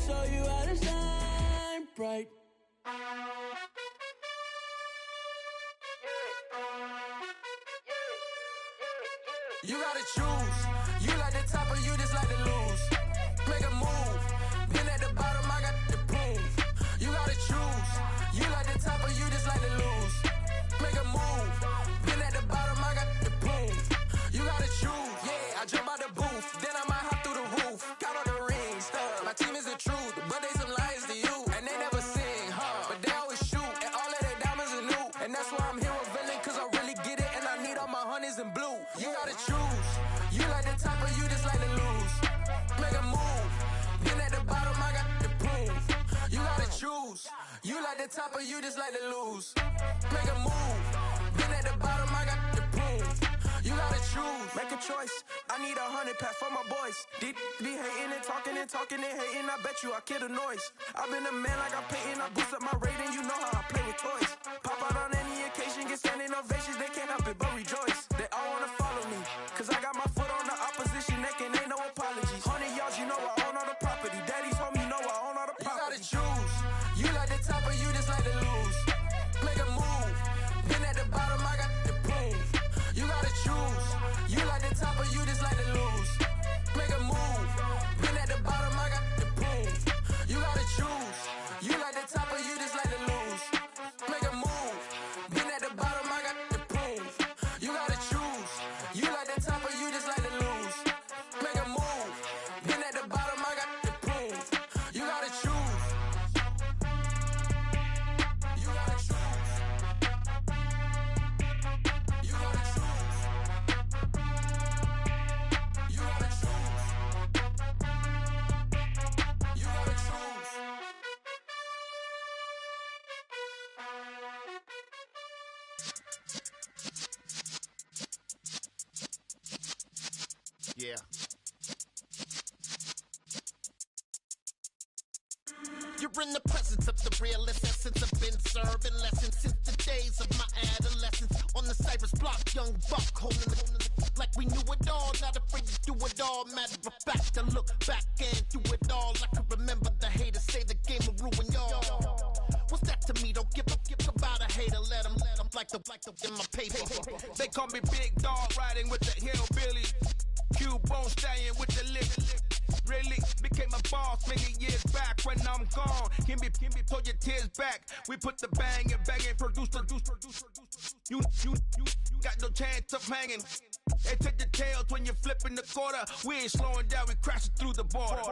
show you how to shine bright. You gotta choose. You like the top or you just like to lose. Make a move. Been at the bottom, I got the proof. You gotta choose. You like the top or you just like to lose. Make a move. Been at the bottom, I got the proof. You gotta choose. Yeah, I jump out the booth, then I might hop through the roof. Count all the rings, stuff. My team is the truth, but they some liars to you. And they never sing, but they always shoot. And all of their diamonds are new. And that's why I'm here with villain, cause I really get it. And I need all my honeys in blue. You gotta choose. You like the top or you just like to lose. Make a move. Been at the bottom, I got the proof. You gotta choose. You like the top or you just like to lose. Make a move. Been at the bottom, I got the proof. You gotta choose. Make a choice. I need 100 pack for my boys. Be hating and talking and talking and hating. I bet you I kill the noise. I've been a man like I'm Peyton. I boost up my rating. You know how I play with toys. Pop out on any occasion, get standing ovations. They can't help it but rejoice. They all wanna follow me, cause I got my foot on the opposition neck and ain't no apologies. 100 yards, you know I own all the property. Daddy's home, you know I own all the property. You gotta choose. You like the top or you just like to lose. Make a move. Been at the bottom, I got the proof. You gotta choose. You like the top or you just like to lose. Make a move. Been at the bottom, I got the proof. You gotta choose. You like the top or you just like to lose. Make a move. Been at the bottom, I got the proof. You gotta choose. You like the top or you just like to lose. Make a move. Been at the bottom, I got the proof. You gotta choose. You gotta choose. You gotta choose. You gotta choose. You gotta choose. Yeah. You're in the presence of the realest essence. I've been serving lessons since the days of my adolescence. On the Cypress block, young buck holding the like we knew it all. Not afraid to do it all. Matter of fact, I look back and do it all. I can remember the haters say the game will ruin y'all. What's that to me? Don't give about a hater. Let them like the in my paper. They call me Big Dog, riding with the hillbilly. Q-Bone stallion with the lip. Really became a boss many years back. When I'm gone, can be pull your tears back. We put the bang and produce. You got no chance of hanging. They take the tails when you're flipping the quarter. We ain't slowing down, we crashing through the border.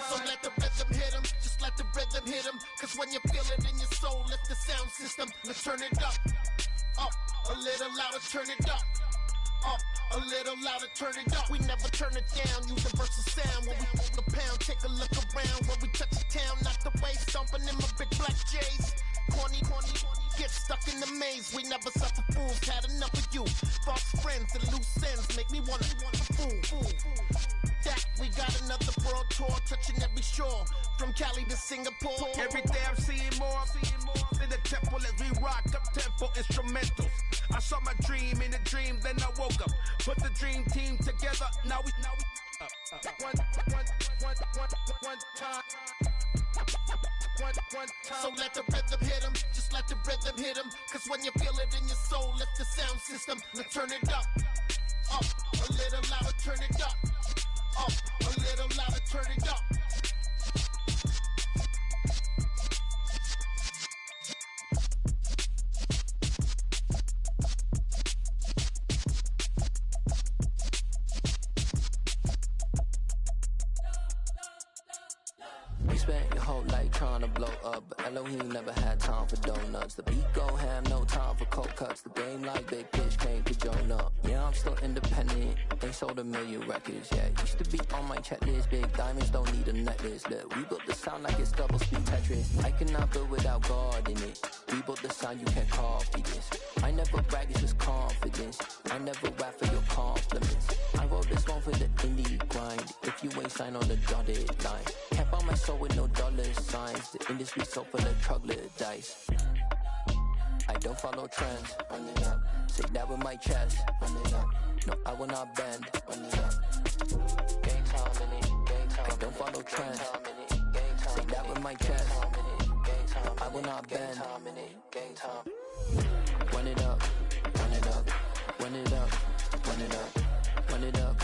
So let the rhythm hit him, just let the rhythm hit him. Cause when you feel it in your soul, lift the sound system. Let's turn it up, a little louder, turn it up. A little louder, turn it up. We never turn it down, universal sound. When we hold the pound, take a look around. When we touch the town, not the way, stomping in my big black J's. Corny, get stuck in the maze. We never suffer fools, had enough of you. False friends and loose ends make me wanna fool. That we got another world tour, touching every shore, from Cali to Singapore. Every day I'm seeing more in the temple as we rock up tempo instrumentals. I saw my dream in a dream, then I woke up. Put the dream team together, now we one time. So let the rhythm hit him, just let the rhythm hit him. Cause when you feel it in your soul, lift the sound system. Let's turn it up, a little louder, turn it up, a little louder, turn it up. You spent your whole life trying to blow up, but Elohim never had time for donuts. The beat go ham, no time for cold cuts. The game like Big Pitch came to Jonah. Yeah, I'm still independent, ain't sold 1 million records yet. Used to be on my checklist, big diamonds don't need a necklace. Look, we built the sound like it's double speed Tetris. I cannot build without God in it. We built the sound, you can't copy this. I never brag, it's just confidence. I never rap for your compliments. I wrote this one for the indie grind. If you ain't signed on the dotted line, can't buy my soul with no dollar signs. The industry so full of troglodytes. I don't follow trends. Run it up. Say that with my chest. Run it up. No, I will not bend. Run it up. Game time in it. Game time. I don't follow trends. Say that with my chest. I will not bend. Game time. Run it up. Run it up. Run it up. Run it up. Run it up.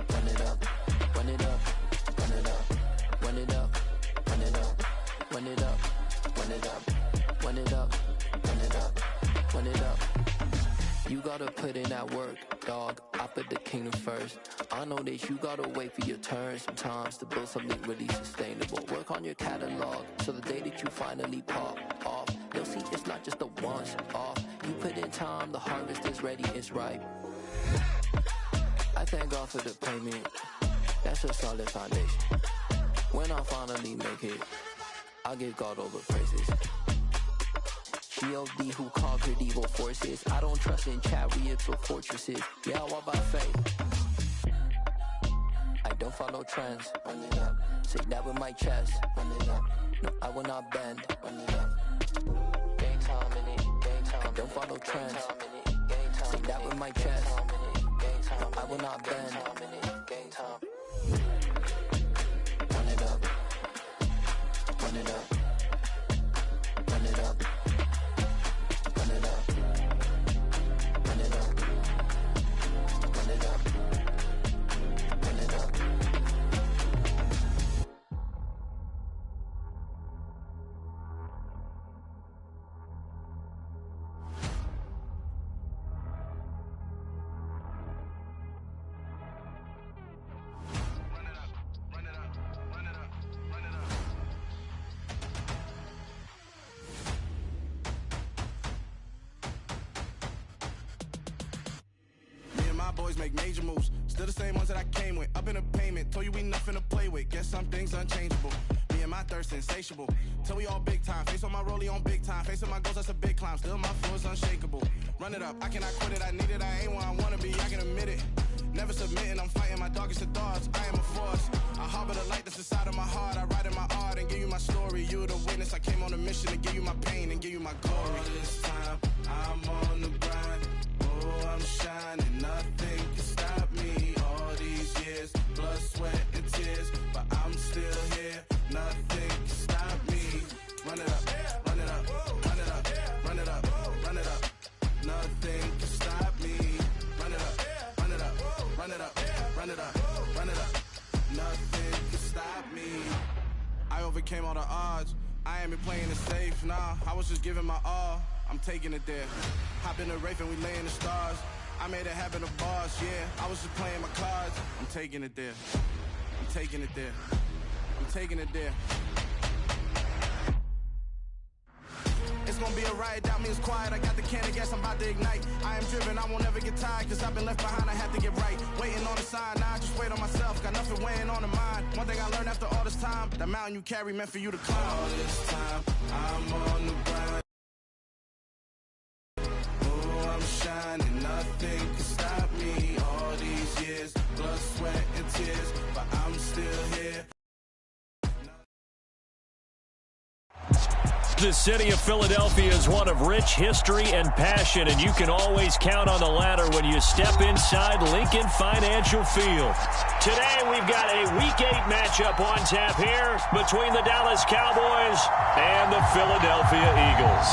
Run it up. Run it up. Run it up. Run it up. Run it up. Run it up. Run it up. Run it up. Run it up. Run it up. You gotta put in that work, dog. I put the kingdom first. I know that you gotta wait for your turn sometimes to build something really sustainable. Work on your catalog, so the day that you finally pop off, you'll see it's not just a once off. You put in time, the harvest is ready, it's ripe. I thank God for the payment. That's a solid foundation. When I finally make it, I'll give God all the praises. G.O.D. who conquered evil forces. I don't trust in chariots or fortresses. Yeah, I walk by faith. I don't follow trends. Run it up. Say that with my chest. Run it up. No, I will not bend. Run it up. Game time in it. Game time. I don't follow trends. Say that with my chest. No, I will not bend. Game time. Run it up. Run it up. Run it up. Run it up. Run it up. Run it up. Run it up. Boys make major moves, still the same ones that I came with. Up in a payment, told you we nothing to play with. Guess some things unchangeable. Me and my thirst insatiable. Till we all big time. Face on my rollie on big time. Facing my goals, that's a big climb. Still my flow is unshakable. Run it up, I cannot quit it. I need it, I ain't where I wanna be. I can admit it. Never submitting, I'm fighting my darkest of thoughts. I am a force. I harbor the light that's inside of my heart. I write in my art and give you my story. You the witness. I came on a mission to give you my pain and give you my glory. All this time, I'm on the grind. Oh, I'm shining. Nothing can stop me. All these years, blood, sweat, and tears, but I'm still here. Nothing can stop me. Run it up, run it up, run it up, run it up, run it up. Nothing can stop me. Run it up, run it up, run it up, run it up, run it up. Nothing can stop me. I overcame all the odds. I ain't been playing it safe, nah. I was just giving my all. I'm taking it there. Hop in the Wraith and we lay in the stars. I made it happen to bars, yeah. I was just playing my cards. I'm taking it there. I'm taking it there. I'm taking it there. It's gonna be a riot, doubt me it's quiet. I got the can of gas, I'm about to ignite. I am driven, I won't ever get tired, cause I've been left behind, I have to get right. Waiting on the sign, now I just wait on myself. Got nothing weighing on the mind. One thing I learned after all this time, the mountain you carry meant for you to climb. All this time, I'm on the grind. Oh, I'm shining, nothing can stop me. All these years, blood, sweat, and tears, but I'm still here. The city of Philadelphia is one of rich history and passion, and you can always count on the latter when you step inside Lincoln Financial Field. Today, we've got a Week 8 matchup on tap here between the Dallas Cowboys and the Philadelphia Eagles.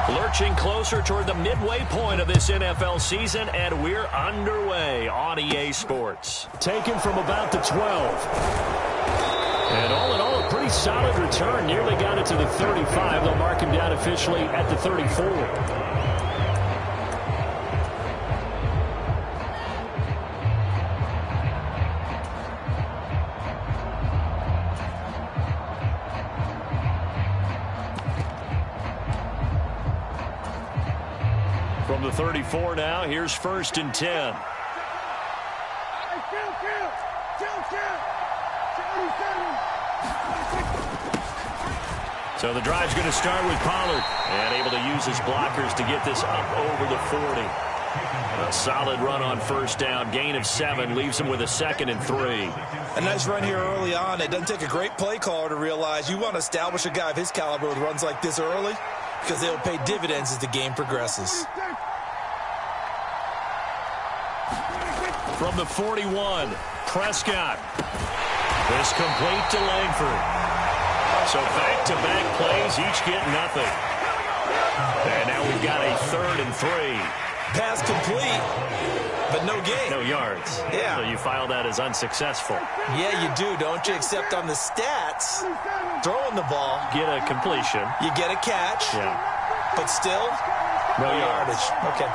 Lurching closer toward the midway point of this NFL season, and we're underway on EA Sports. Taken from about the 12. And all in all, a pretty solid return. Nearly got it to the 35. They'll mark him down officially at the 34. From the 34 now, here's 1st and 10. So the drive's going to start with Pollard, and able to use his blockers to get this up over the 40. A solid run on first down. Gain of 7 leaves him with a 2nd and 3. A nice run here early on. It doesn't take a great play caller to realize you want to establish a guy of his caliber with runs like this early because they'll pay dividends as the game progresses. From the 41, Prescott. This complete to Langford. So back-to-back plays, each get nothing. And now we've got a 3rd and 3. Pass complete, but no gain. No yards. Yeah. So you file that as unsuccessful. Yeah, you do, don't you? Except on the stats, throwing the ball. Get a completion. You get a catch. Yeah. But still, no yardage. Okay.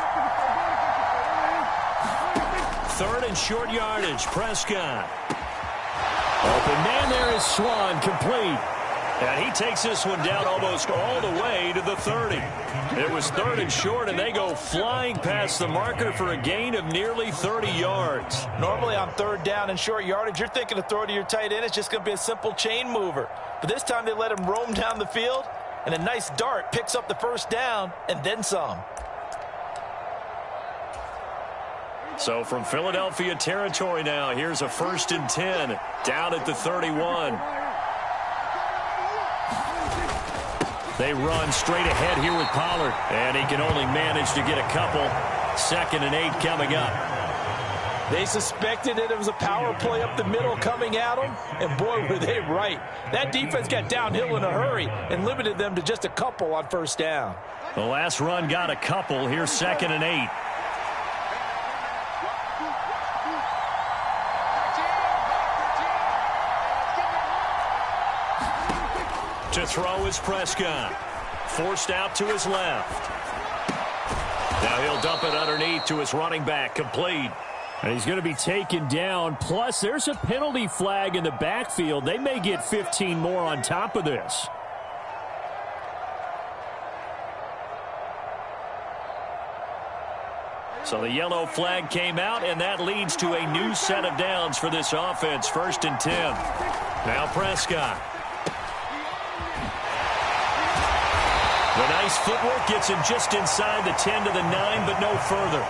3rd and short yardage, Prescott. Open man there is Swan, complete. And he takes this one down almost all the way to the 30. It was 3rd and short, and they go flying past the marker for a gain of nearly 30 yards. Normally on 3rd down and short yardage, you're thinking to throw to your tight end. It's just going to be a simple chain mover. But this time they let him roam down the field, and a nice dart picks up the 1st down and then some. So from Philadelphia territory now, here's a 1st and 10 down at the 31. They run straight ahead here with Pollard, and he can only manage to get a couple. 2nd and 8 coming up. They suspected that it was a power play up the middle coming at them, and boy, were they right. That defense got downhill in a hurry and limited them to just a couple on 1st down. The last run got a couple. Here's 2nd and 8. To throw is Prescott. Forced out to his left. Now he'll dump it underneath to his running back, complete. And he's going to be taken down. Plus, there's a penalty flag in the backfield. They may get 15 more on top of this. So the yellow flag came out, and that leads to a new set of downs for this offense. 1st and 10. Now Prescott. The nice footwork gets him just inside the 10 to the 9, but no further.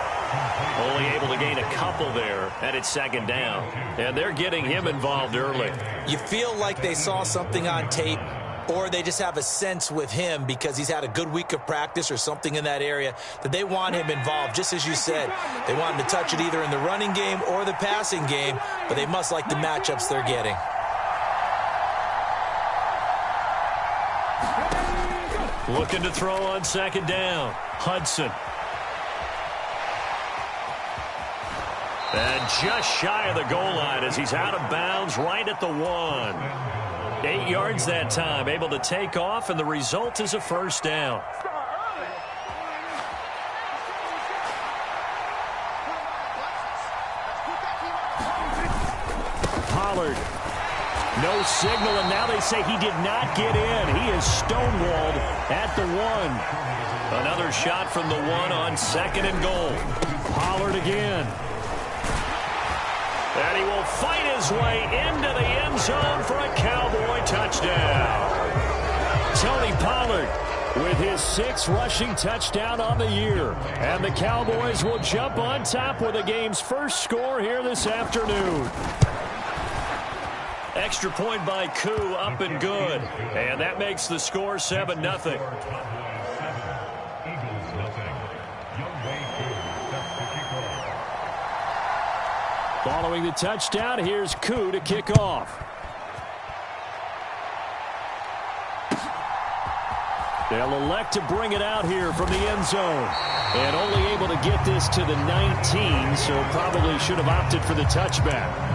Only able to gain a couple there, and it's 2nd down. And they're getting him involved early. You feel like they saw something on tape, or they just have a sense with him because he's had a good week of practice or something in that area that they want him involved, just as you said. They want him to touch it either in the running game or the passing game, but they must like the matchups they're getting. Looking to throw on 2nd down. Hudson. And just shy of the goal line as he's out of bounds right at the 1. 8 yards that time, able to take off, and the result is a 1st down. Pollard. No signal, and now they say he did not get in. He is stonewalled at the 1. Another shot from the 1 on 2nd and goal. Pollard again. And he will fight his way into the end zone for a Cowboy touchdown. Tony Pollard with his 6th rushing touchdown on the year. And the Cowboys will jump on top with the game's first score here this afternoon. Extra point by Koo, up and good. And that makes the score 7-0. Following the touchdown, here's Koo to kick off. They'll elect to bring it out here from the end zone. And only able to get this to the 19, so probably should have opted for the touchback.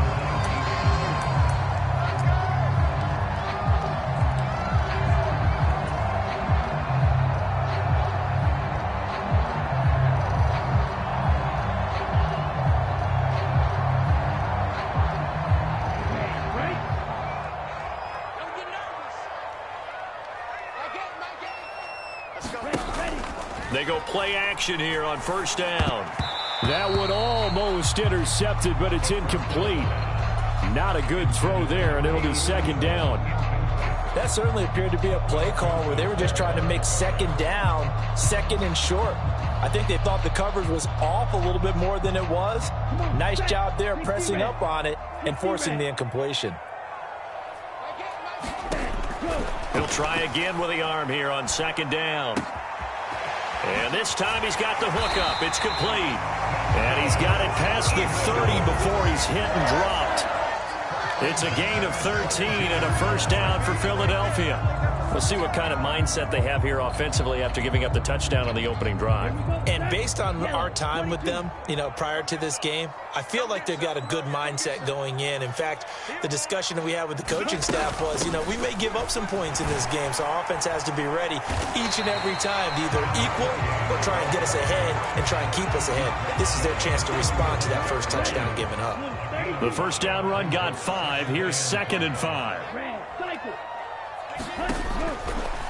They go play action here on 1st down. That one almost intercepted, but it's incomplete. Not a good throw there, and it'll be 2nd down. That certainly appeared to be a play call where they were just trying to make 2nd down, 2nd and short. I think they thought the coverage was off a little bit more than it was. Nice job there pressing up on it and forcing the incompletion. He'll try again with the arm here on second down. And this time he's got the hook up. It's complete. And he's got it past the 30 before he's hit and dropped. It's a gain of 13 and a first down for Philadelphia. We'll see what kind of mindset they have here offensively after giving up the touchdown on the opening drive. And based on our time with them, prior to this game, I feel like they've got a good mindset going in. In fact, the discussion that we had with the coaching staff was, we may give up some points in this game, so our offense has to be ready each and every time to either equal or try and get us ahead and try and keep us ahead. This is their chance to respond to that first touchdown given up. The first down run got 5. Here's 2nd and 5.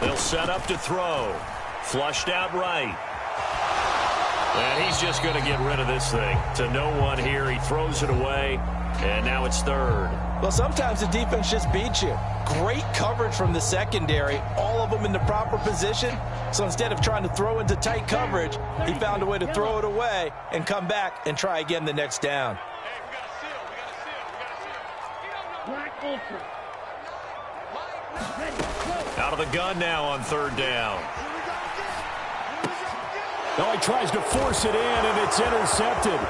They'll set up to throw. Flushed out right. And he's just going to get rid of this thing. To no one here. He throws it away. And now it's 3rd. Well, sometimes the defense just beats you. Great coverage from the secondary. All of them in the proper position. So instead of trying to throw into tight coverage, he found a way to throw it away and come back and try again the next down. Out of the gun now on 3rd down. He tries to force it in, and it's intercepted.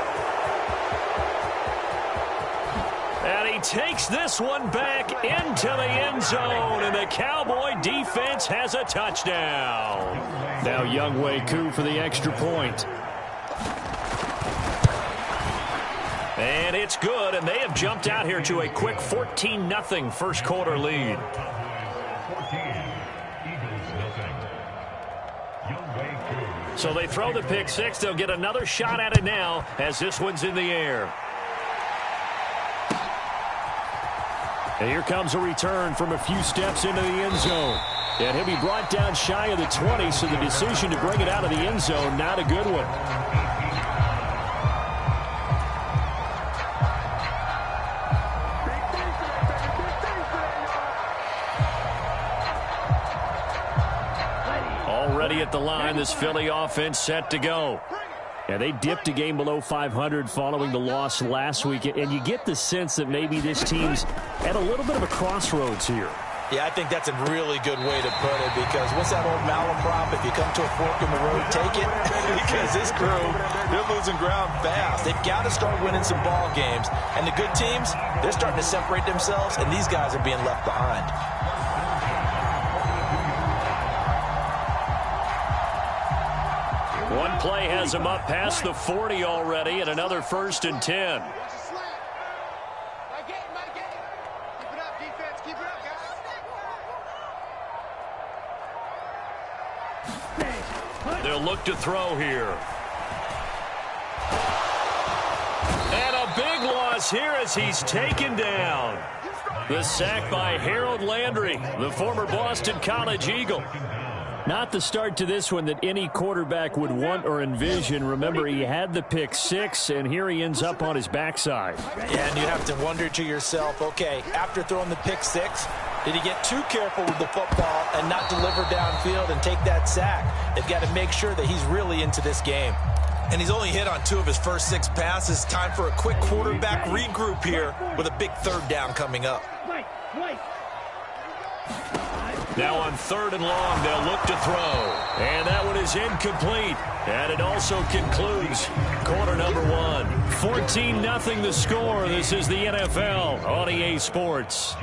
And he takes this one back into the end zone, and the Cowboy defense has a touchdown. Now Younghoe Koo for the extra point. And it's good, and they have jumped out here to a quick 14-0 first quarter lead. So they throw the pick 6. They'll get another shot at it now as this one's in the air. And here comes a return from a few steps into the end zone. And he'll be brought down shy of the 20, so the decision to bring it out of the end zone, not a good one. Already at the line, this Philly offense set to go. Yeah, they dipped a game below 500 following the loss last week, and you get the sense that maybe this team's at a little bit of a crossroads here. Yeah, I think that's a really good way to put it, because what's that old malaprop? If you come to a fork in the road, take it. Because this crew, they're losing ground fast. They've got to start winning some ball games. And the good teams, they're starting to separate themselves, and these guys are being left behind. One play has him up past the 40 already, and another 1st and 10. They'll look to throw here. And a big loss here as he's taken down. The sack by Harold Landry, the former Boston College Eagle. Not the start to this one that any quarterback would want or envision. Remember, he had the pick 6, and here he ends up on his backside. Yeah, and you have to wonder to yourself, okay, after throwing the pick 6, did he get too careful with the football and not deliver downfield and take that sack? They've got to make sure that he's really into this game. And he's only hit on 2 of his first 6 passes. Time for a quick quarterback regroup here with a big 3rd down coming up. Now on 3rd and long, they'll look to throw. And that one is incomplete. And it also concludes quarter number 1. 14-0 the score. This is the NFL on EA Sports.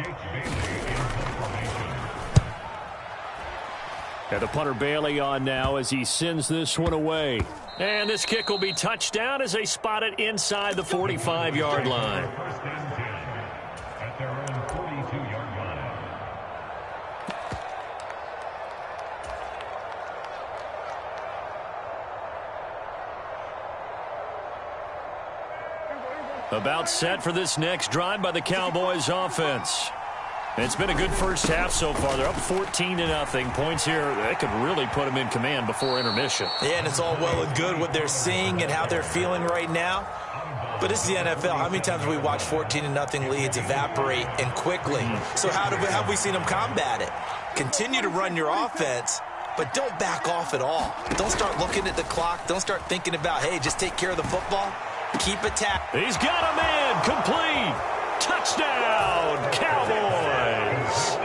And the punter Bailey on now as he sends this one away. And this kick will be touched down as they spot it inside the 45-yard line. About set for this next drive by the Cowboys offense. It's been a good first half so far. They're up 14-0. Points here, they could really put them in command before intermission. Yeah, and it's all well and good what they're seeing and how they're feeling right now. But this is the NFL. How many times have we watched 14-0 leads evaporate and quickly? So how have we seen them combat it? Continue to run your offense but don't back off at all. Don't start looking at the clock. Don't start thinking about, hey, just take care of the football. Keep attacking. He's got a man. Complete. Touchdown, Cowboys.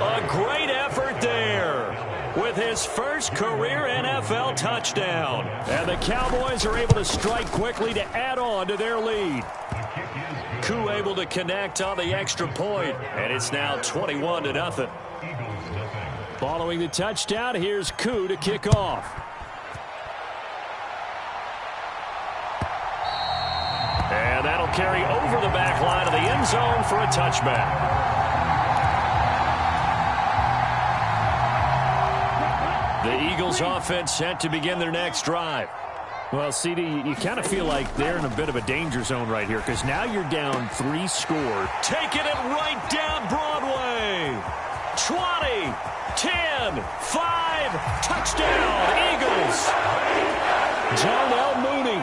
A great effort there with his first career NFL touchdown. And the Cowboys are able to strike quickly to add on to their lead. Koo able to connect on the extra point, and it's now 21-0. Following the touchdown, here's Koo to kick off. And that'll carry over the back line of the end zone for a touchback. The Eagles offense set to begin their next drive. Well, CD, you kind of feel like they're in a bit of a danger zone right here because now you're down 3 score. Taking it right down Broadway. 20, 10, 5, touchdown, Eagles. Darnell Mooney,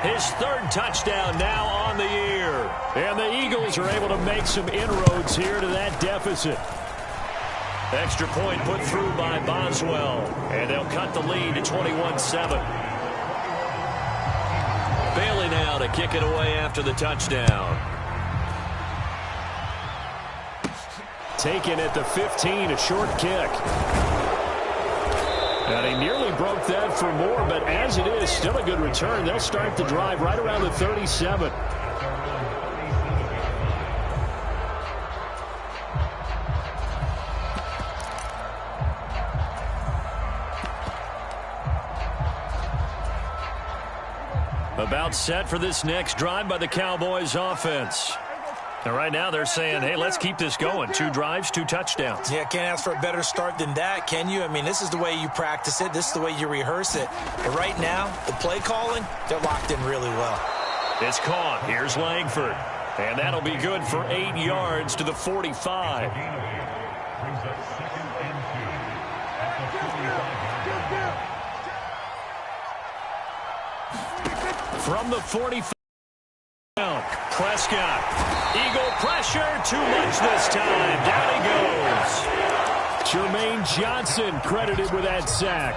his 3rd touchdown now on the year. And the Eagles are able to make some inroads here to that deficit. Extra point put through by Boswell, and they'll cut the lead to 21-7. Bailey now to kick it away after the touchdown. Taken at the 15, a short kick. And he nearly broke that for more, but as it is, still a good return. They'll start the drive right around the 37. About set for this next drive by the Cowboys offense. And right now they're saying, hey, let's keep this going. 2 drives, 2 touchdowns. Yeah, can't ask for a better start than that, can you? I mean, this is the way you practice it. This is the way you rehearse it. But right now, the play calling, they're locked in really well. It's caught. Here's Langford. And that'll be good for 8 yards to the 45. From the 45. Prescott. Eagle pressure. Too much this time. Down he goes. Jermaine Johnson credited with that sack.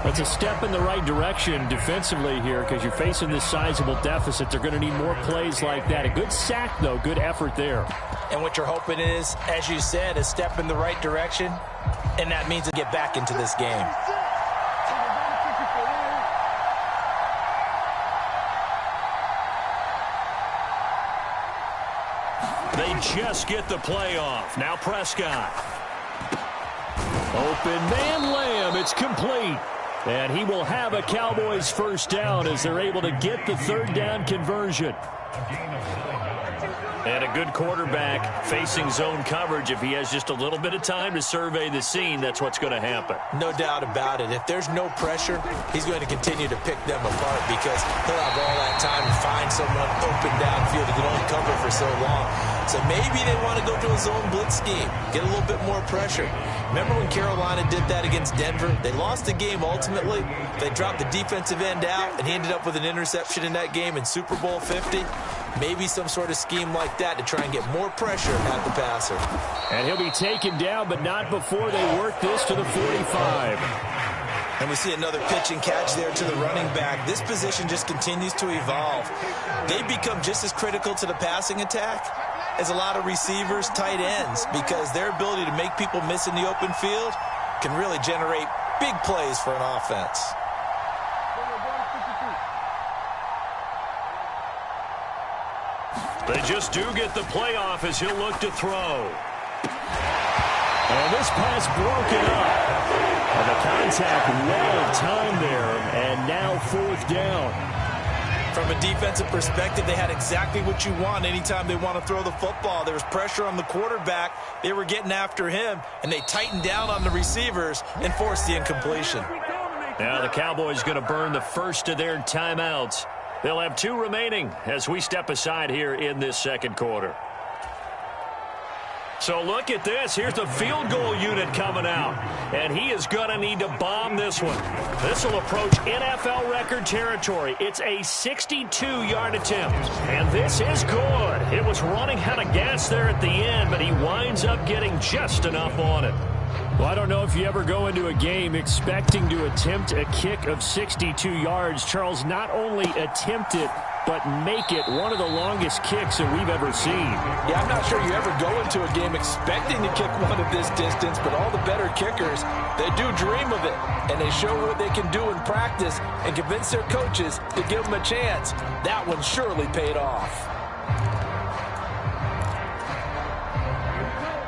That's a step in the right direction defensively here because you're facing this sizable deficit. They're going to need more plays like that. A good sack, though. Good effort there. And what you're hoping is, as you said, a step in the right direction, and that means to get back into this game. They just get the play off. Now Prescott. Open man Lamb. It's complete. And he will have a Cowboys first down as they're able to get the 3rd down conversion. And a good quarterback facing zone coverage. If he has just a little bit of time to survey the scene, that's what's going to happen. No doubt about it. If there's no pressure, he's going to continue to pick them apart because he'll have all that time to find someone open downfield he can only cover for so long. So maybe they want to go to a zone blitz scheme, get a little bit more pressure. Remember when Carolina did that against Denver? They lost the game ultimately. They dropped the defensive end out, and he ended up with an interception in that game in Super Bowl 50. Maybe some sort of scheme like that to try and get more pressure at the passer. And he'll be taken down, but not before they work this to the 45. And we see another pitch and catch there to the running back. This position just continues to evolve. They become just as critical to the passing attack as a lot of receivers, tight ends, because their ability to make people miss in the open field can really generate big plays for an offense. They just do get the playoff as he'll look to throw. And this pass broken up. And the contact well timed there, and now 4th down. From a defensive perspective, they had exactly what you want anytime they want to throw the football. There was pressure on the quarterback. They were getting after him, and they tightened down on the receivers and forced the incompletion. Now the Cowboys going to burn the first of their timeouts. They'll have 2 remaining as we step aside here in this 2nd quarter. So look at this. Here's the field goal unit coming out. And he is going to need to bomb this one. This will approach NFL record territory. It's a 62-yard attempt. And this is good. It was running out of gas there at the end, but he winds up getting just enough on it. Well, I don't know if you ever go into a game expecting to attempt a kick of 62 yards. Charles, not only attempt it, but make it one of the longest kicks that we've ever seen. Yeah, I'm not sure you ever go into a game expecting to kick one of this distance, but all the better kickers, they do dream of it, and they show what they can do in practice and convince their coaches to give them a chance. That one surely paid off.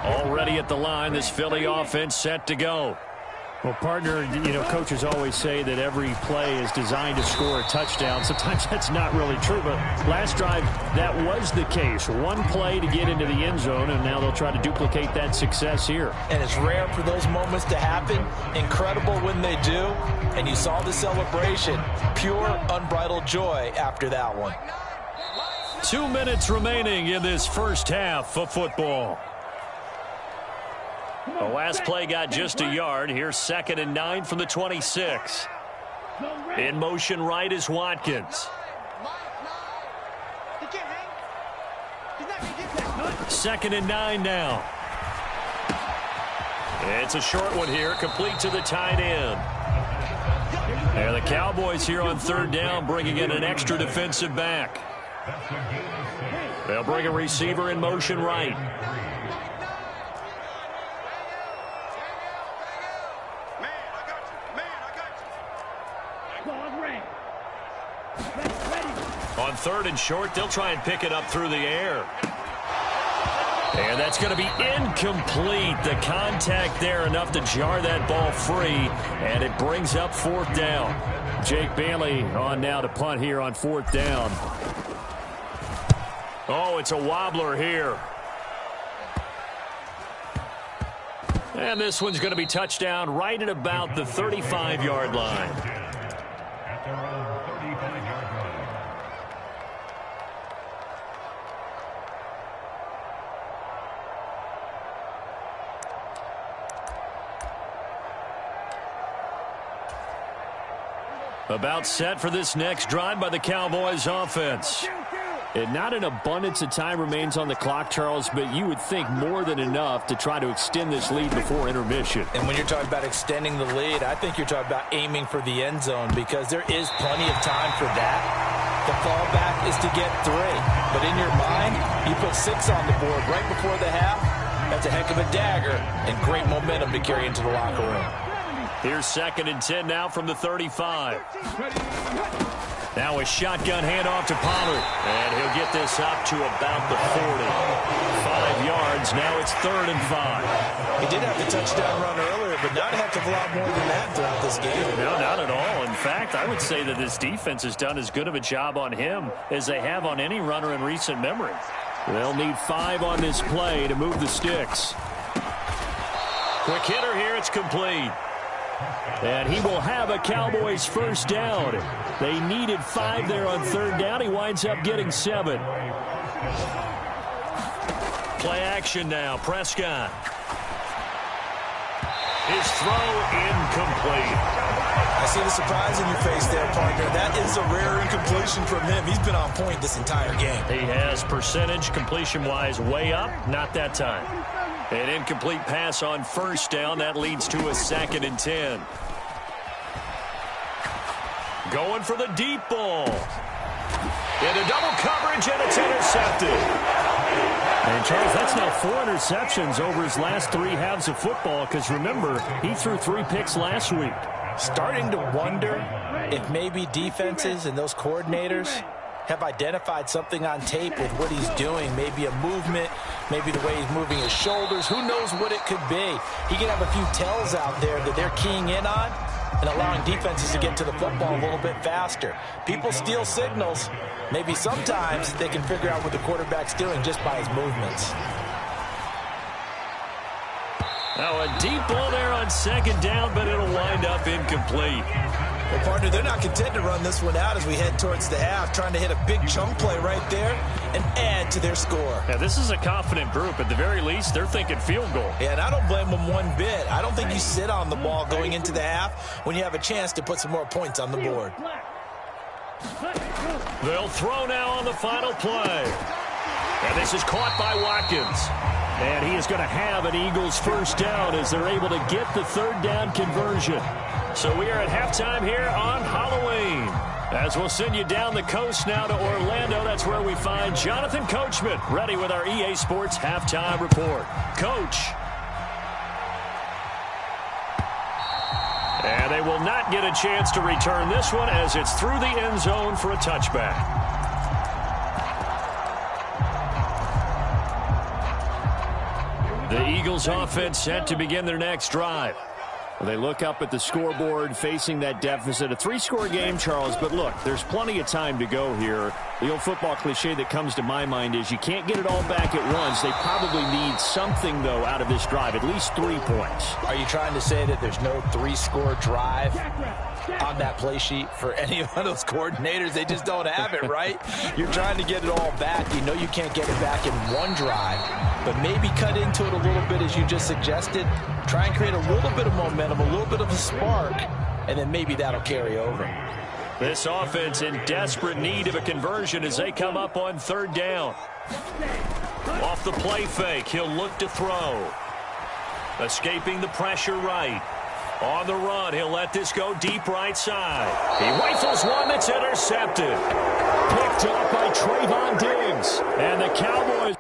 Already at the line, this Philly offense set to go. Well, partner, coaches always say that every play is designed to score a touchdown. Sometimes that's not really true, but last drive, that was the case. One play to get into the end zone, and now they'll try to duplicate that success here. And it's rare for those moments to happen. Incredible when they do. And you saw the celebration. Pure, unbridled joy after that one. 2 minutes remaining in this first half of football. The last play got just a yard. Here's 2nd and 9 from the 26. In motion right is Watkins. 2nd and 9 now. It's a short one here, complete to the tight end. And the Cowboys here on 3rd down, bringing in an extra defensive back. They'll bring a receiver in motion right. On 3rd and short, they'll try and pick it up through the air. And that's going to be incomplete. The contact there enough to jar that ball free, and it brings up 4th down. Jake Bailey on now to punt here on 4th down. Oh, it's a wobbler here. And this one's going to be touchdown right at about the 35-yard line. About set for this next drive by the Cowboys offense. And not an abundance of time remains on the clock, Charles, but you would think more than enough to try to extend this lead before intermission. And when you're talking about extending the lead, I think you're talking about aiming for the end zone because there is plenty of time for that. The fallback is to get 3. But in your mind, you put 6 on the board right before the half. That's a heck of a dagger and great momentum to carry into the locker room. Here's 2nd and 10 now from the 35. Now a shotgun handoff to Pollard. And he'll get this up to about the 40. 5 yards. Now it's 3rd and 5. He did have the touchdown run earlier, but not a heck of a lot more than that throughout this game. No, not at all. In fact, I would say that this defense has done as good of a job on him as they have on any runner in recent memory. They'll need 5 on this play to move the sticks. Quick hitter here. It's complete. And he will have a Cowboys first down. They needed 5 there on 3rd down. He winds up getting 7. Play action now. Prescott. His throw incomplete. I see the surprise in your face there, partner. That is a rare incompletion from him. He's been on point this entire game. He has percentage completion-wise way up. Not that time. An incomplete pass on 1st down. That leads to a 2nd and 10. Going for the deep ball. Into double coverage, and it's intercepted. And, Charles, that's now 4 interceptions over his last 3 halves of football because, remember, he threw 3 picks last week. Starting to wonder if maybe defenses and those coordinators have identified something on tape with what he's doing. Maybe a movement, maybe the way he's moving his shoulders. Who knows what it could be? He could have a few tells out there that they're keying in on and allowing defenses to get to the football a little bit faster. People steal signals. Maybe sometimes they can figure out what the quarterback's doing just by his movements. Now a deep ball there on 2nd down, but it'll wind up incomplete. Well, partner, they're not content to run this one out as we head towards the half, trying to hit a big chunk play right there and add to their score. Yeah, this is a confident group. At the very least, they're thinking field goal. Yeah, and I don't blame them one bit. I don't think you sit on the ball going into the half when you have a chance to put some more points on the board. They'll throw now on the final play. And this is caught by Watkins. And he is going to have an Eagles first down as they're able to get the third down conversion. So we are at halftime here on Halloween. As we'll send you down the coast now to Orlando, that's where we find Jonathan Coachman ready with our EA Sports halftime report. Coach. And they will not get a chance to return this one as it's through the end zone for a touchback. The Eagles offense set to begin their next drive. They look up at the scoreboard facing that deficit. A 3-score game, Charles, but look, there's plenty of time to go here. The old football cliche that comes to my mind is you can't get it all back at once. They probably need something, though, out of this drive, at least 3 points. Are you trying to say that there's no 3-score drive on that play sheet for any one of those coordinators? They just don't have it, right? You're trying to get it all back. You know you can't get it back in one drive, but maybe cut into it a little bit as you just suggested. Try and create a little bit of momentum, a little bit of a spark, and then maybe that'll carry over. This offense in desperate need of a conversion as they come up on third down. Off the play fake, he'll look to throw. Escaping the pressure right. On the run, he'll let this go deep right side. He rifles one that's intercepted. Picked up by Trayvon Diggs. And the Cowboys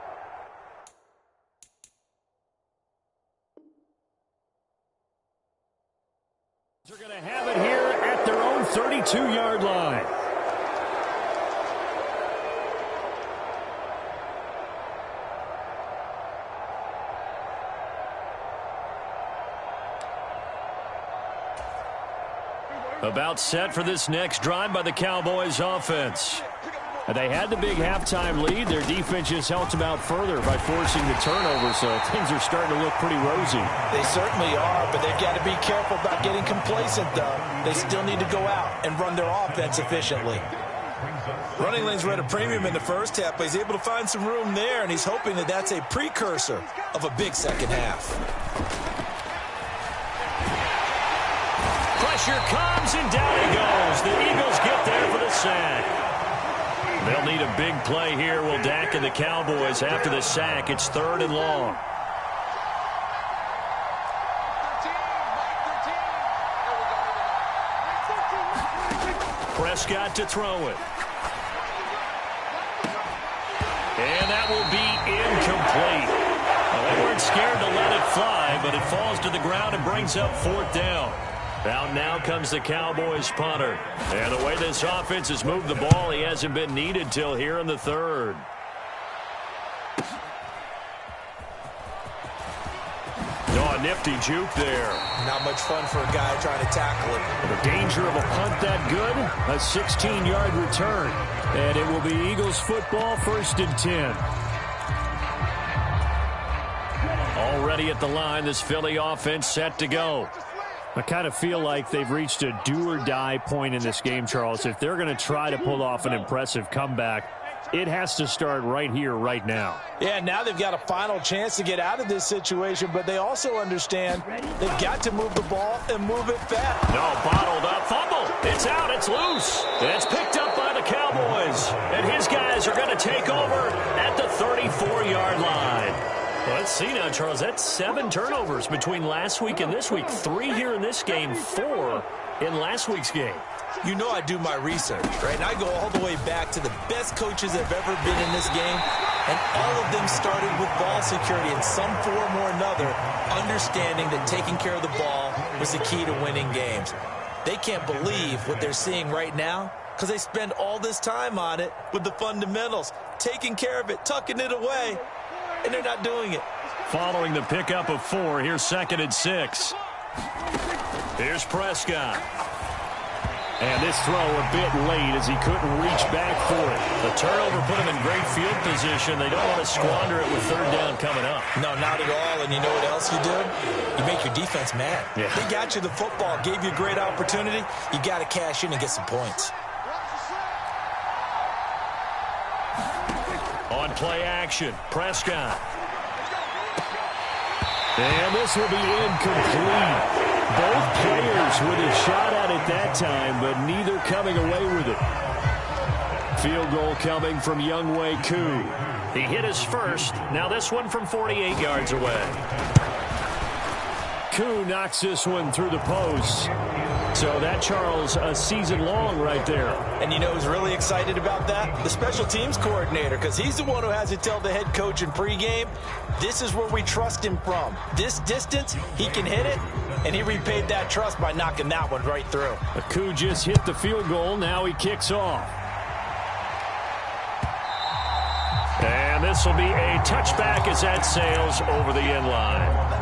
are going to have it here at their own 32-yard line. About set for this next drive by the Cowboys offense. They had the big halftime lead. Their defense just helped them out further by forcing the turnover, so things are starting to look pretty rosy. They certainly are, but they've got to be careful about getting complacent, though. They still need to go out and run their offense efficiently. Running lanes were at a premium in the first half, but he's able to find some room there, and he's hoping that that's a precursor of a big second half. Pressure comes, and down he goes. The Eagles get there for the sack. They'll need a big play here, will Dak and the Cowboys after the sack. It's 3rd and long. Prescott to throw it. And that will be incomplete. Well, they weren't scared to let it fly, but it falls to the ground and brings up 4th down. Out now comes the Cowboys punter. And the way this offense has moved the ball, he hasn't been needed till here in the 3rd. Oh, a nifty juke there. Not much fun for a guy trying to tackle it. The danger of a punt that good, a 16-yard return. And it will be Eagles football, 1st and 10. Already at the line, this Philly offense set to go. I kind of feel like they've reached a do-or-die point in this game, Charles. If they're going to try to pull off an impressive comeback, it has to start right here, right now. Yeah, now they've got a final chance to get out of this situation, but they also understand they've got to move the ball and move it fast. No, bottled up. Fumble. It's out. It's loose. It's picked up by the Cowboys. And his guys are going to take over at the 34-yard line. Well, let's see now, Charles. That's 7 turnovers between last week and this week. 3 here in this game, 4 in last week's game. You know I do my research, right? And I go all the way back to the best coaches that have ever been in this game, and all of them started with ball security in some form or another, understanding that taking care of the ball was the key to winning games. They can't believe what they're seeing right now because they spend all this time on it with the fundamentals, taking care of it, tucking it away, and they're not doing it. Following the pickup of 4, here's 2nd and 6. Here's Prescott. And this throw a bit late as he couldn't reach back for it. The turnover put him in great field position. They don't want to squander it with 3rd down coming up. No, not at all. And you know what else you do? You make your defense mad. Yeah. They got you the football, gave you a great opportunity. You got to cash in and get some points. On play action, Prescott. And this will be incomplete. Both players with a shot at it that time, but neither coming away with it. field goal coming from Younghoe Koo. He hit his first. Now this one from 48 yards away. Koo knocks this one through the post. So that, Charles, a season long right there. And you know who's really excited about that? The special teams coordinator, because he's the one who has to tell the head coach in pregame, this is where we trust him from. This distance, he can hit it, and he repaid that trust by knocking that one right through. Koo just hit the field goal. Now he kicks off. And this will be a touchback as that sails over the end line.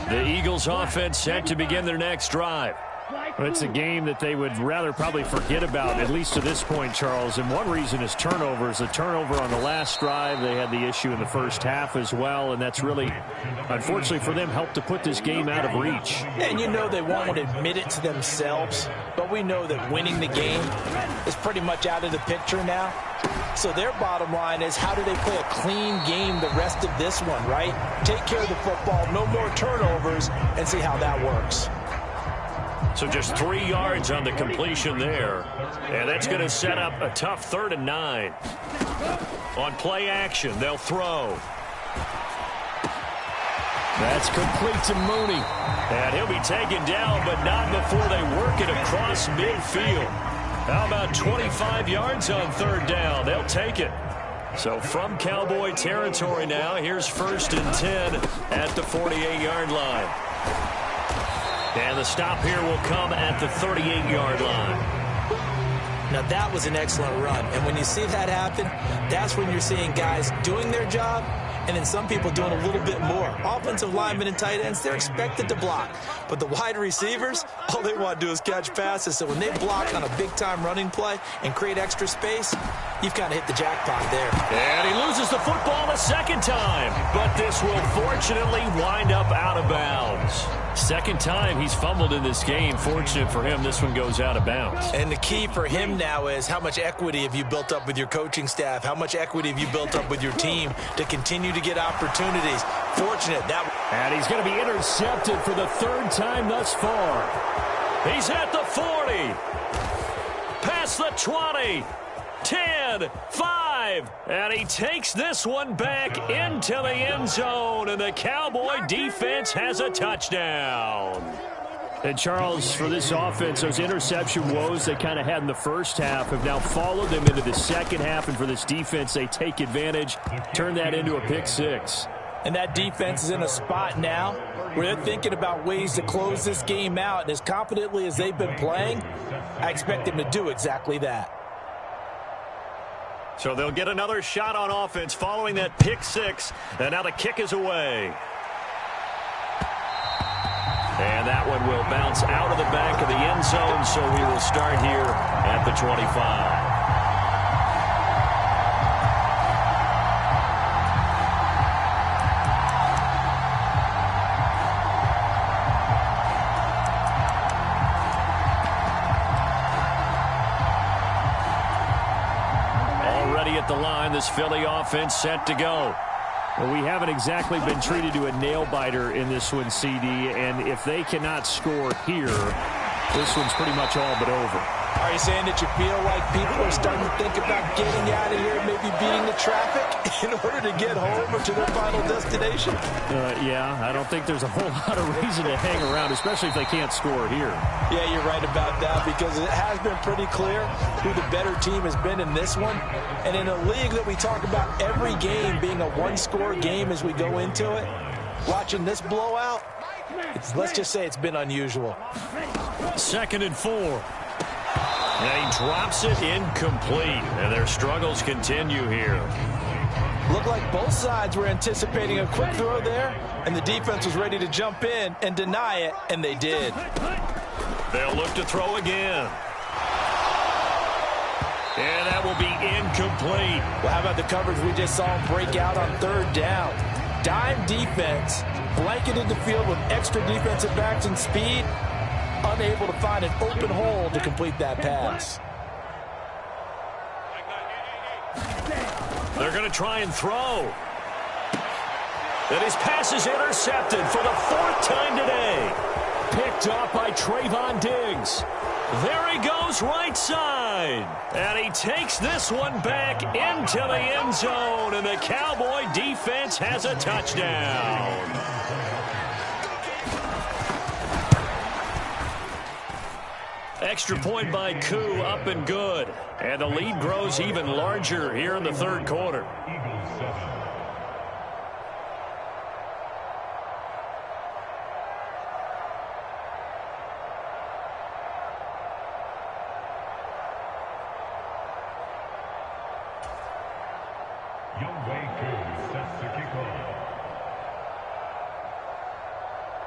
The Eagles offense set to begin their next drive. Well, it's a game that they would rather probably forget about, at least to this point, Charles. And one reason is turnovers. A turnover on the last drive. They had the issue in the first half as well, and that's really, unfortunately for them, helped to put this game out of reach. And you know they won't want to admit it to themselves, but we know that winning the game is pretty much out of the picture now. So their bottom line is, how do they play a clean game the rest of this one, right? Take care of the football, no more turnovers, and see how that works. So just 3 yards on the completion there. And that's going to set up a tough 3rd and 9. On play action, they'll throw. That's complete to Mooney. And he'll be taken down, but not before they work it across midfield. How about 25 yards on 3rd down? They'll take it. So from Cowboy territory now, here's 1st and 10 at the 48-yard line. And the stop here will come at the 38-yard line. Now that was an excellent run. And when you see that happen, that's when you're seeing guys doing their job and then some people doing a little bit more. Offensive linemen and tight ends, they're expected to block. But the wide receivers, all they want to do is catch passes. So when they block on a big-time running play and create extra space, you've kind of hit the jackpot there. And he loses the football a second time. But this will fortunately wind up out of bounds. Second time he's fumbled in this game. Fortunate for him, this one goes out of bounds. And the key for him now is, how much equity have you built up with your coaching staff? How much equity have you built up with your team to continue to get opportunities? Fortunate. And he's going to be intercepted for the 3rd time thus far. He's at the 40. Past the 20. 10, 5, and he takes this one back into the end zone, and the Cowboy defense has a touchdown. And Charles, for this offense, those interception woes they kind of had in the first half have now followed them into the second half, and for this defense, they take advantage, turn that into a pick 6. And that defense is in a spot now where they're thinking about ways to close this game out, and as confidently as they've been playing, I expect them to do exactly that. So they'll get another shot on offense following that pick 6, and now the kick is away. And that one will bounce out of the back of the end zone, so we will start here at the 25. At the line, this Philly offense set to go. Well, we haven't exactly been treated to a nail-biter in this one, CD, and if they cannot score here, this one's pretty much all but over. Are you saying that you feel like people are starting to think about getting out of here, maybe beating the traffic in order to get home or to their final destination? Yeah, I don't think there's a whole lot of reason to hang around, especially if they can't score here. Yeah, you're right about that, because it has been pretty clear who the better team has been in this one. And in a league that we talk about every game being a one-score game as we go into it, watching this blowout, let's just say it's been unusual. 2nd and 4. And he drops it incomplete, and their struggles continue here. Looked like both sides were anticipating a quick throw there, and the defense was ready to jump in and deny it, and they did. They'll look to throw again. And that will be incomplete. Well, how about the coverage we just saw him break out on 3rd down? Dime defense, blanketed the field with extra defensive backs and speed, unable to find an open hole to complete that pass. They're going to try and throw. And his pass is intercepted for the 4th time today. Picked off by Trayvon Diggs. There he goes right side. And he takes this one back into the end zone. And the Cowboy defense has a touchdown. Extra point by Koo, up and good. And the lead grows even larger here in the 3rd quarter.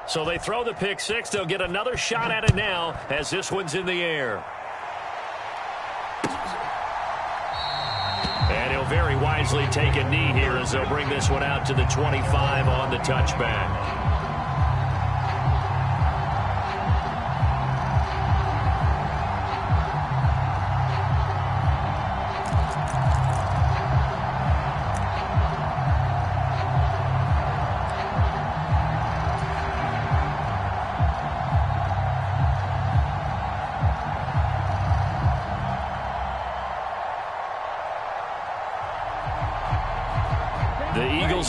So they throw the pick six. They'll get another shot at it now as this one's in the air. And he'll very wisely take a knee here as they'll bring this one out to the 25 on the touchback.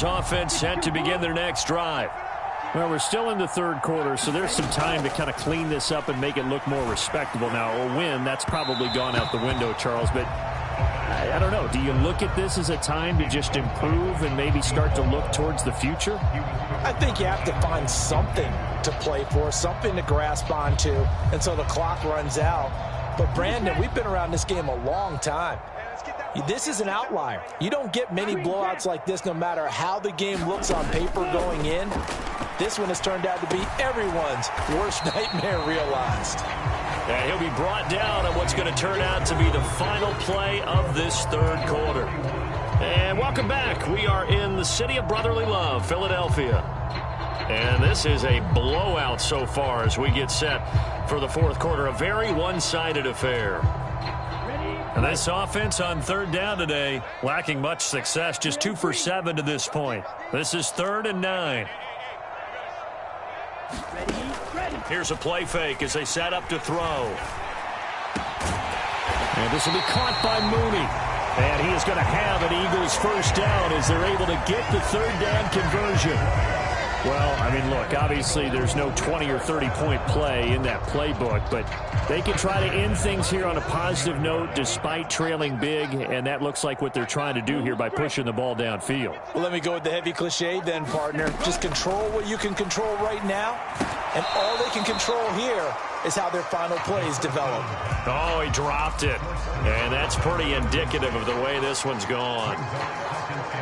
Offense set to begin their next drive. Well, we're still in the 3rd quarter, so there's some time to kind of clean this up and make it look more respectable. Now, a win, that's probably gone out the window, Charles, but I don't know. Do you look at this as a time to just improve and maybe start to look towards the future? I think you have to find something to play for, something to grasp onto until the clock runs out. But, Brandon, we've been around this game a long time. This is an outlier. You don't get many blowouts like this no matter how the game looks on paper going in. This one has turned out to be everyone's worst nightmare realized. And he'll be brought down on what's going to turn out to be the final play of this 3rd quarter. And welcome back. We are in the city of brotherly love, Philadelphia. And this is a blowout so far as we get set for the 4th quarter. A very one-sided affair. And this offense on 3rd down today, lacking much success, just 2 for 7 to this point. This is 3rd and 9. Here's a play fake as they set up to throw. And this will be caught by Mooney. And he is going to have an Eagles 1st down as they're able to get the 3rd down conversion. Well, I mean, look, obviously there's no 20 or 30-point play in that playbook, but they can try to end things here on a positive note despite trailing big, and that looks like what they're trying to do here by pushing the ball downfield. Well, let me go with the heavy cliche then, partner. Just control what you can control right now, and all they can control here is how their final plays develop. Oh, he dropped it, and that's pretty indicative of the way this one's gone.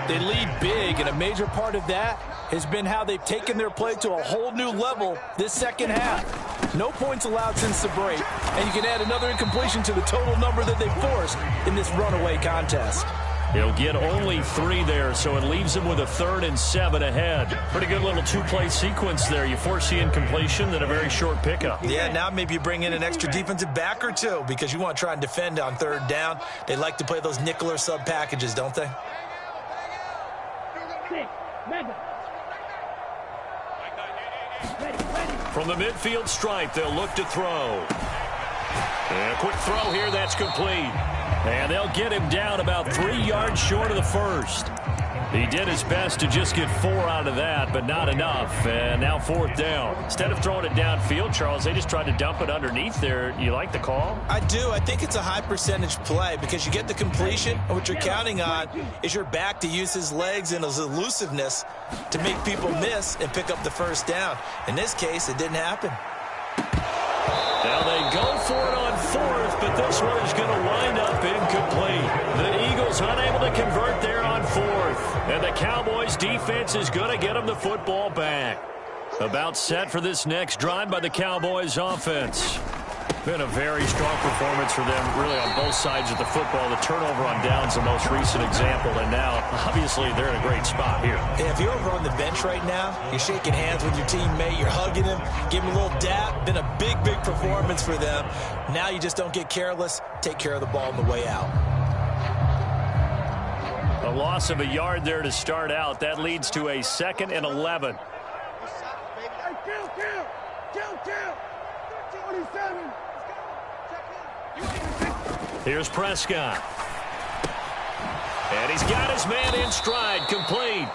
They lead big, and a major part of that has been how they've taken their play to a whole new level this 2nd half. No points allowed since the break, and you can add another incompletion to the total number that they forced in this runaway contest. He'll get only 3 there, so it leaves him with a 3rd and 7 ahead. Pretty good little 2-play sequence there. You force the incompletion, then a very short pickup. Yeah, now maybe you bring in an extra defensive back or 2 because you want to try and defend on 3rd down. They like to play those nickel or sub packages, don't they? From the midfield stripe, they'll look to throw. And a quick throw here, that's complete. And they'll get him down about 3 yards short of the 1st. He did his best to just get 4 out of that, but not enough. And now 4th down. Instead of throwing it downfield, Charles, they just tried to dump it underneath there. You like the call? I do. I think it's a high percentage play because you get the completion, and what you're counting on is your back to use his legs and his elusiveness to make people miss and pick up the 1st down. In this case, it didn't happen. Now they go for it on 4th, but this one is going to wind up incomplete. The Eagles unable to convert there on 4th. And the Cowboys defense is going to get them the football back. About set for this next drive by the Cowboys offense. Been a very strong performance for them, really, on both sides of the football. The turnover on downs, the most recent example, and now, obviously, they're in a great spot here. Yeah, if you're over on the bench right now, you're shaking hands with your teammate, you're hugging him, give him a little dap. Been a big, big performance for them. Now you just don't get careless. Take care of the ball on the way out. loss of a yard there to start out. That leads to a 2nd and 11. Here's Prescott. And he's got his man in stride, complete.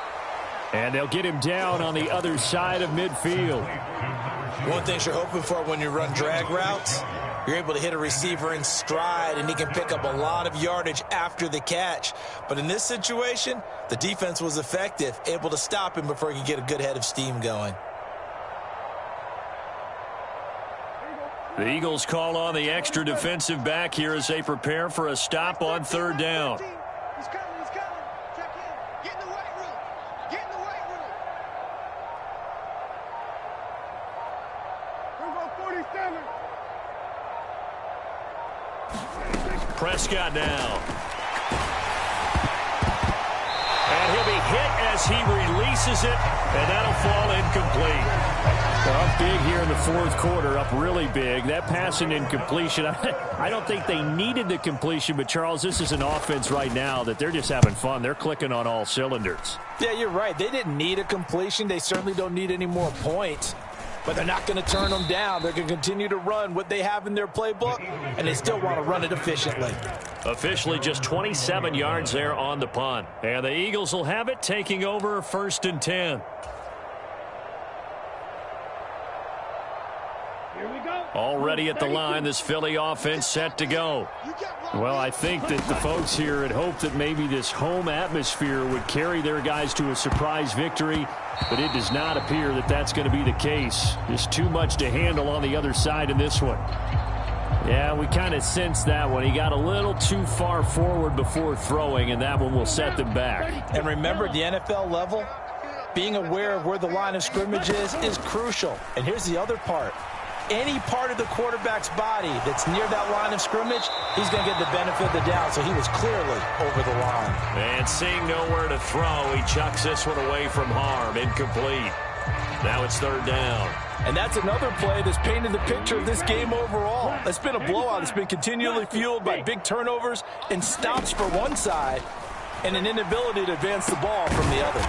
And they'll get him down on the other side of midfield. One thing you're hoping for when you run drag routes, you're able to hit a receiver in stride, and he can pick up a lot of yardage after the catch. But in this situation, the defense was effective, able to stop him before he could get a good head of steam going. The Eagles call on the extra defensive back here as they prepare for a stop on 3rd down. He's coming. Check in. Get in the weight room. We're going 47. Prescott now. And he'll be hit as he releases it, and that'll fall incomplete. Up big here in the 4th quarter, up really big. That pass and incompletion, I don't think they needed the completion, but, Charles, this is an offense right now that they're just having fun. They're clicking on all cylinders. Yeah, you're right. They didn't need a completion. They certainly don't need any more points. But they're not going to turn them down. They're going to continue to run what they have in their playbook, and they still want to run it efficiently. Officially just 27 yards there on the punt. And the Eagles will have it, taking over 1st and 10. Already at the line, this Philly offense set to go. Well, I think that the folks here had hoped that maybe this home atmosphere would carry their guys to a surprise victory, but it does not appear that that's going to be the case. Just too much to handle on the other side in this one. Yeah, we kind of sensed that one. He got a little too far forward before throwing, and that one will set them back. And remember, the NFL level, being aware of where the line of scrimmage is crucial. And here's the other part. Any part of the quarterback's body that's near that line of scrimmage, he's going to get the benefit of the doubt. So he was clearly over the line. And seeing nowhere to throw, he chucks this one away from harm. Incomplete. Now it's 3rd down. And that's another play that's painted the picture of this game overall. It's been a blowout. It's been continually fueled by big turnovers and stops for one side and an inability to advance the ball from the other.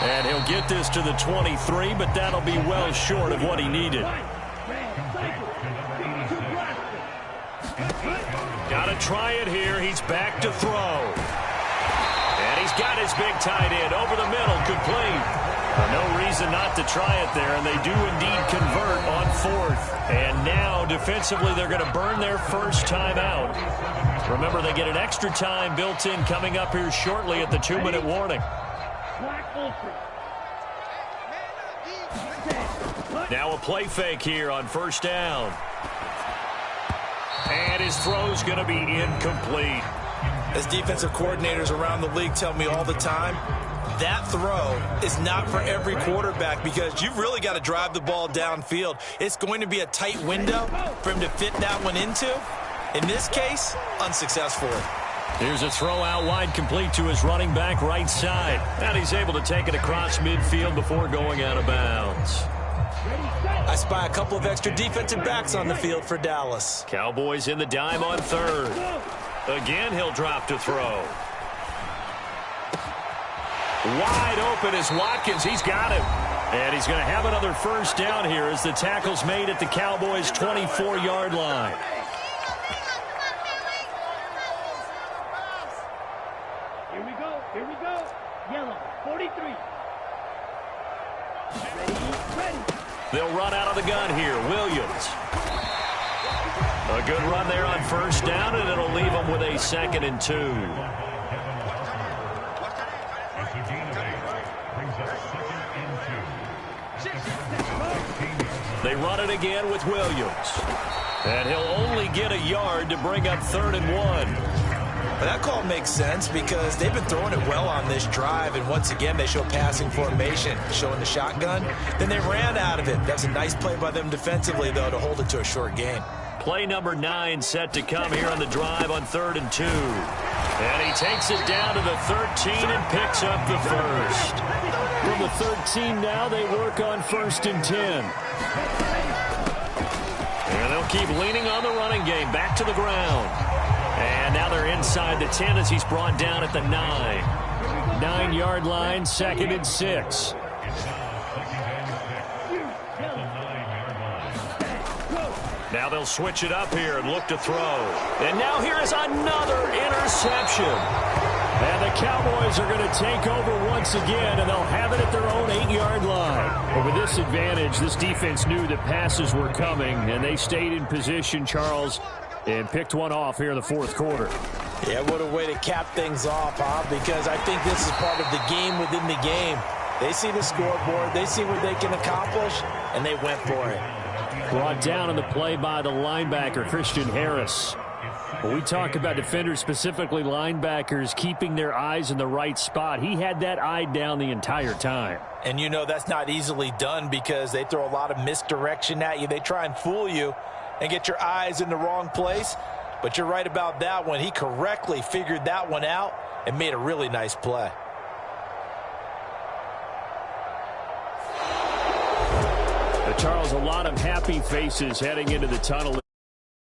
And he'll get this to the 23, but that'll be well short of what he needed. Got to try it here. He's back to throw. And he's got his big tight end over the middle, complete. No reason not to try it there, and they do indeed convert on 4th. And now, defensively, they're going to burn their first time out. Remember, they get an extra time built in coming up here shortly at the 2-minute warning. Now a play fake here on 1st down. And his throw's going to be incomplete. As defensive coordinators around the league tell me all the time, that throw is not for every quarterback because you've really got to drive the ball downfield. It's going to be a tight window for him to fit that one into. In this case, unsuccessfully. Here's a throw out wide, complete to his running back right side. And he's able to take it across midfield before going out of bounds. I spy a couple of extra defensive backs on the field for Dallas. Cowboys in the dime on 3rd. Again, he'll drop to throw. Wide open is Watkins. He's got him. And he's going to have another first down here as the tackle's made at the Cowboys' 24-yard line. Here we go. Yellow, 43. Ready. They'll run out of the gun here. Williams. A good run there on 1st down, and it'll leave them with a 2nd and 2. They run it again with Williams. And he'll only get a yard to bring up 3rd and 1. That call makes sense because they've been throwing it well on this drive, and once again they show passing formation, showing the shotgun. Then they ran out of it. That was a nice play by them defensively, though, to hold it to a short gain. Play number 9 set to come here on the drive on 3rd and 2. And he takes it down to the 13 and picks up the first. From the 13 now, they work on 1st and 10. And they'll keep leaning on the running game. Back to the ground. And now they're inside the 10 as he's brought down at the 9. 9-yard line, 2nd and 6. Now they'll switch it up here and look to throw. And now here is another interception. And the Cowboys are going to take over once again, and they'll have it at their own 8-yard line. But with this advantage, this defense knew that passes were coming, and they stayed in position, Charles, and picked one off here in the fourth quarter. Yeah, what a way to cap things off, huh? Because I think this is part of the game within the game. They see the scoreboard, they see what they can accomplish, and they went for it. Brought down on the play by the linebacker, Christian Harris. When we talk about defenders, specifically linebackers, keeping their eyes in the right spot, he had that eye down the entire time. And you know that's not easily done because they throw a lot of misdirection at you. They try and fool you and get your eyes in the wrong place. But you're right about that one. He correctly figured that one out and made a really nice play. Charles, a lot of happy faces heading into the tunnel.